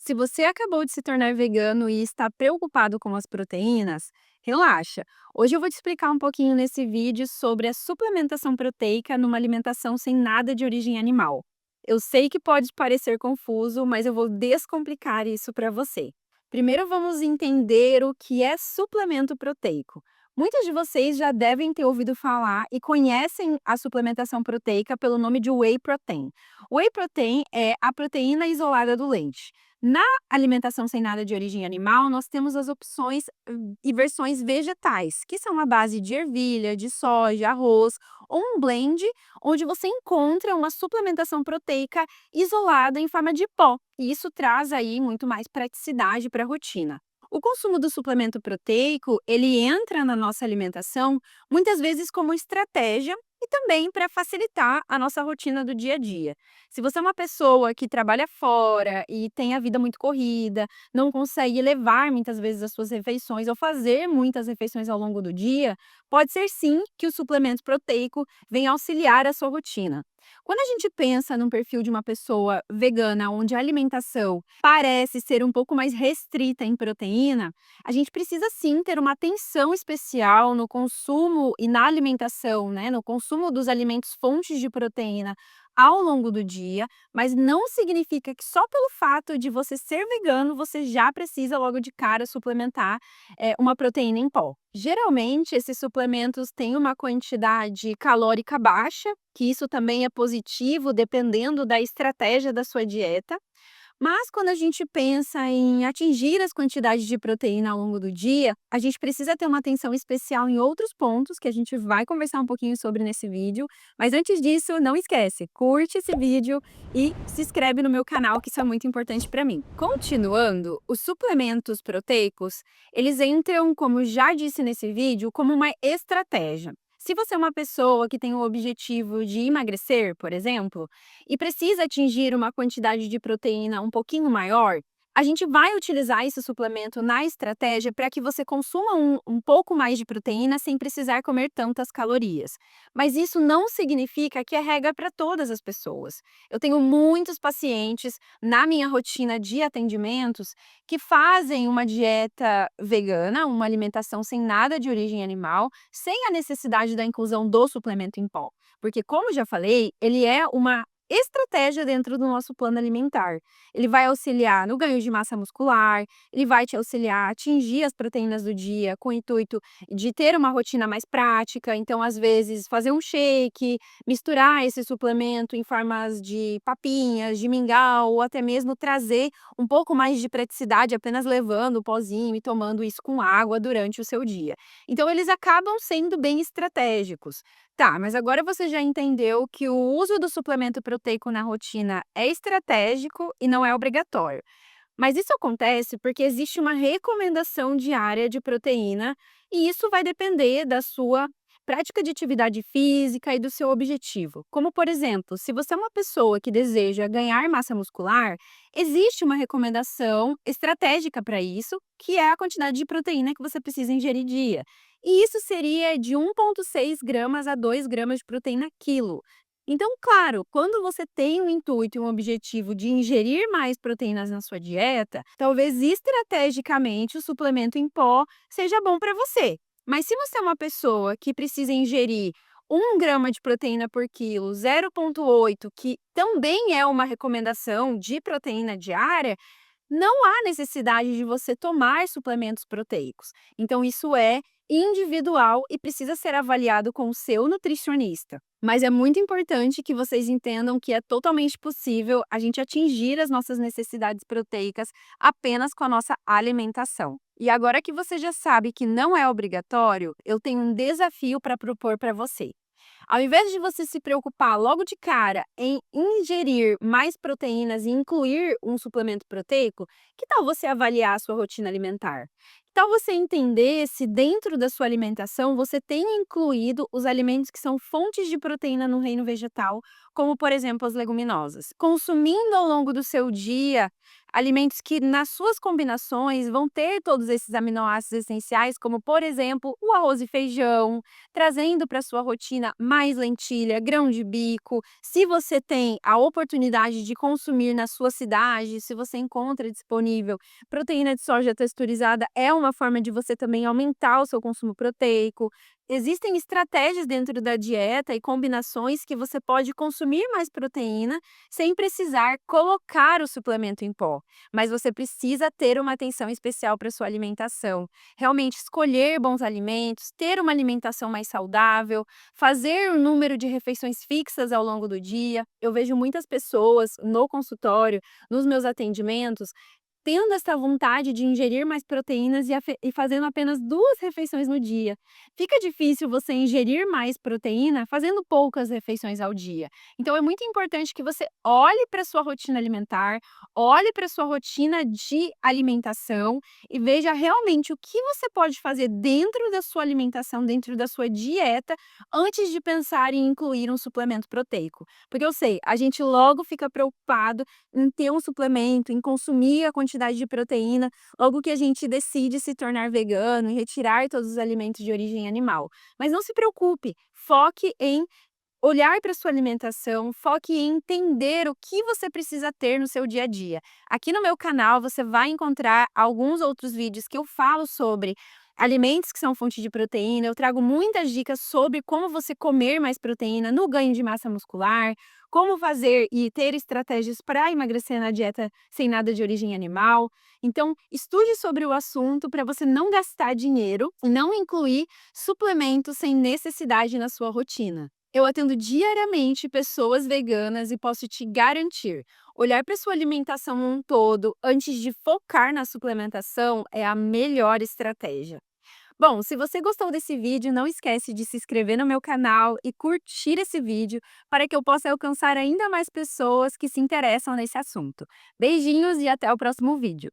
Se você acabou de se tornar vegano e está preocupado com as proteínas, relaxa. Hoje eu vou te explicar um pouquinho nesse vídeo sobre a suplementação proteica numa alimentação sem nada de origem animal. Eu sei que pode parecer confuso, mas eu vou descomplicar isso para você. Primeiro vamos entender o que é suplemento proteico. Muitos de vocês já devem ter ouvido falar e conhecem a suplementação proteica pelo nome de whey protein. Whey protein é a proteína isolada do leite. Na alimentação sem nada de origem animal, nós temos as opções e versões vegetais, que são a base de ervilha, de soja, arroz, ou um blend, onde você encontra uma suplementação proteica isolada em forma de pó. E isso traz aí muito mais praticidade para a rotina. O consumo do suplemento proteico, ele entra na nossa alimentação muitas vezes como estratégia e também para facilitar a nossa rotina do dia a dia. Se você é uma pessoa que trabalha fora e tem a vida muito corrida, não consegue levar muitas vezes as suas refeições ou fazer muitas refeições ao longo do dia, pode ser sim que o suplemento proteico venha auxiliar a sua rotina. Quando a gente pensa num perfil de uma pessoa vegana, onde a alimentação parece ser um pouco mais restrita em proteína, a gente precisa sim ter uma atenção especial no consumo e na alimentação, né? No consumo dos alimentos fontes de proteína ao longo do dia, mas não significa que só pelo fato de você ser vegano, você já precisa logo de cara suplementar uma proteína em pó. Geralmente, esses suplementos têm uma quantidade calórica baixa, que isso também é positivo dependendo da estratégia da sua dieta. Mas quando a gente pensa em atingir as quantidades de proteína ao longo do dia, a gente precisa ter uma atenção especial em outros pontos que a gente vai conversar um pouquinho sobre nesse vídeo. Mas antes disso, não esquece, curte esse vídeo e se inscreve no meu canal, que isso é muito importante para mim. Continuando, os suplementos proteicos, eles entram, como já disse nesse vídeo, como uma estratégia. Se você é uma pessoa que tem o objetivo de emagrecer, por exemplo, e precisa atingir uma quantidade de proteína um pouquinho maior, a gente vai utilizar esse suplemento na estratégia para que você consuma um pouco mais de proteína sem precisar comer tantas calorias. Mas isso não significa que é regra para todas as pessoas. Eu tenho muitos pacientes na minha rotina de atendimentos que fazem uma dieta vegana, uma alimentação sem nada de origem animal, sem a necessidade da inclusão do suplemento em pó. Porque, como já falei, ele é uma estratégia dentro do nosso plano alimentar. Ele vai auxiliar no ganho de massa muscular, ele vai te auxiliar a atingir as proteínas do dia com o intuito de ter uma rotina mais prática. Então, às vezes, fazer um shake, misturar esse suplemento em formas de papinhas, de mingau, ou até mesmo trazer um pouco mais de praticidade apenas levando o pozinho e tomando isso com água durante o seu dia. Então, eles acabam sendo bem estratégicos. Tá, mas agora você já entendeu que o uso do suplemento proteico na rotina é estratégico e não é obrigatório. Mas isso acontece porque existe uma recomendação diária de proteína e isso vai depender da sua prática de atividade física e do seu objetivo. Como, por exemplo, se você é uma pessoa que deseja ganhar massa muscular, existe uma recomendação estratégica para isso, que é a quantidade de proteína que você precisa ingerir dia. E isso seria de 1,6 gramas a 2 gramas de proteína quilo. Então, claro, quando você tem um intuito e um objetivo de ingerir mais proteínas na sua dieta, talvez estrategicamente o suplemento em pó seja bom para você. Mas se você é uma pessoa que precisa ingerir 1 grama de proteína por quilo, 0,8, que também é uma recomendação de proteína diária, não há necessidade de você tomar suplementos proteicos. Então, isso é individual e precisa ser avaliado com o seu nutricionista. Mas é muito importante que vocês entendam que é totalmente possível a gente atingir as nossas necessidades proteicas apenas com a nossa alimentação. E agora que você já sabe que não é obrigatório, eu tenho um desafio para propor para você. Ao invés de você se preocupar logo de cara em ingerir mais proteínas e incluir um suplemento proteico, que tal você avaliar a sua rotina alimentar? Que tal você entender se dentro da sua alimentação você tem incluído os alimentos que são fontes de proteína no reino vegetal, como por exemplo as leguminosas. Consumindo ao longo do seu dia alimentos que nas suas combinações vão ter todos esses aminoácidos essenciais, como por exemplo o arroz e feijão, trazendo para sua rotina mais lentilha, grão de bico. Se você tem a oportunidade de consumir na sua cidade, se você encontra disponível proteína de soja texturizada, é uma forma de você também aumentar o seu consumo proteico. Existem estratégias dentro da dieta e combinações que você pode consumir mais proteína sem precisar colocar o suplemento em pó, mas você precisa ter uma atenção especial para sua alimentação. Realmente escolher bons alimentos, ter uma alimentação mais saudável, fazer um número de refeições fixas ao longo do dia. Eu vejo muitas pessoas no consultório, nos meus atendimentos, tendo essa vontade de ingerir mais proteínas e fazendo apenas 2 refeições no dia. Fica difícil você ingerir mais proteína fazendo poucas refeições ao dia. Então é muito importante que você olhe para sua rotina alimentar, olhe para sua rotina de alimentação e veja realmente o que você pode fazer dentro da sua alimentação, dentro da sua dieta, antes de pensar em incluir um suplemento proteico. Porque eu sei, a gente logo fica preocupado em ter um suplemento, em consumir a quantidade de proteína, logo que a gente decide se tornar vegano e retirar todos os alimentos de origem animal. Mas não se preocupe, foque em olhar para sua alimentação, foque em entender o que você precisa ter no seu dia a dia. Aqui no meu canal você vai encontrar alguns outros vídeos que eu falo sobre alimentos que são fonte de proteína, eu trago muitas dicas sobre como você comer mais proteína no ganho de massa muscular, como fazer e ter estratégias para emagrecer na dieta sem nada de origem animal. Então, estude sobre o assunto para você não gastar dinheiro e não incluir suplementos sem necessidade na sua rotina. Eu atendo diariamente pessoas veganas e posso te garantir, olhar para sua alimentação um todo antes de focar na suplementação é a melhor estratégia. Bom, se você gostou desse vídeo, não esquece de se inscrever no meu canal e curtir esse vídeo para que eu possa alcançar ainda mais pessoas que se interessam nesse assunto. Beijinhos e até o próximo vídeo.